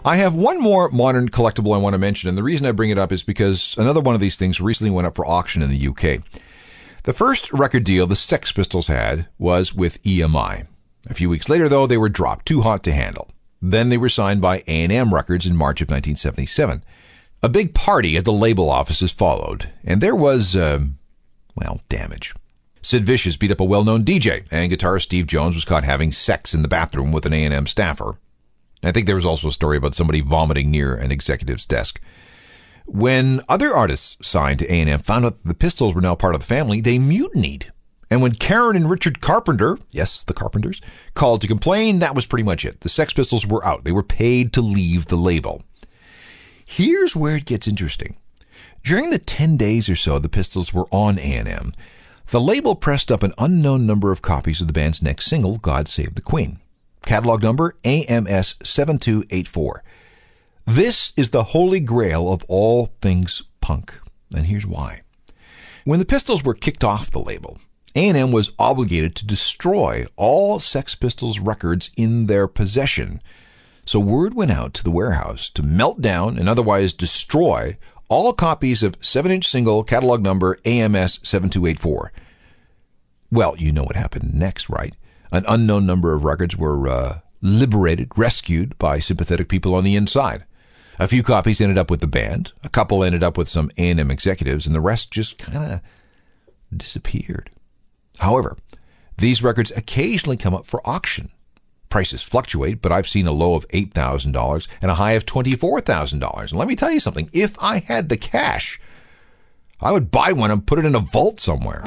I have one more modern collectible I want to mention, and the reason I bring it up is because another one of these things recently went up for auction in the UK. The first record deal the Sex Pistols had was with EMI. A few weeks later, though, they were dropped, too hot to handle. Then they were signed by A&M Records in March of 1977. A big party at the label offices followed, and there was, damage. Sid Vicious beat up a well-known DJ, and guitarist Steve Jones was caught having sex in the bathroom with an A&M staffer. I think there was also a story about somebody vomiting near an executive's desk. When other artists signed to A&M found out that the Pistols were now part of the family, they mutinied. And when Karen and Richard Carpenter, yes, the Carpenters, called to complain, that was pretty much it. The Sex Pistols were out. They were paid to leave the label. Here's where it gets interesting. During the 10 days or so the Pistols were on A&M, the label pressed up an unknown number of copies of the band's next single, God Save the Queen. Catalog number AMS 7284. This is the holy grail of all things punk, and here's why. When the Pistols were kicked off the label, A&M was obligated to destroy all Sex Pistols records in their possession. So word went out to the warehouse to melt down and otherwise destroy all copies of 7-inch single catalog number AMS 7284. Well, you know what happened next, right? An unknown number of records were liberated, rescued by sympathetic people on the inside. A few copies ended up with the band, a couple ended up with some A&M executives, and the rest just kind of disappeared. However, these records occasionally come up for auction. Prices fluctuate, but I've seen a low of $8,000 and a high of $24,000. And let me tell you something, if I had the cash, I would buy one and put it in a vault somewhere.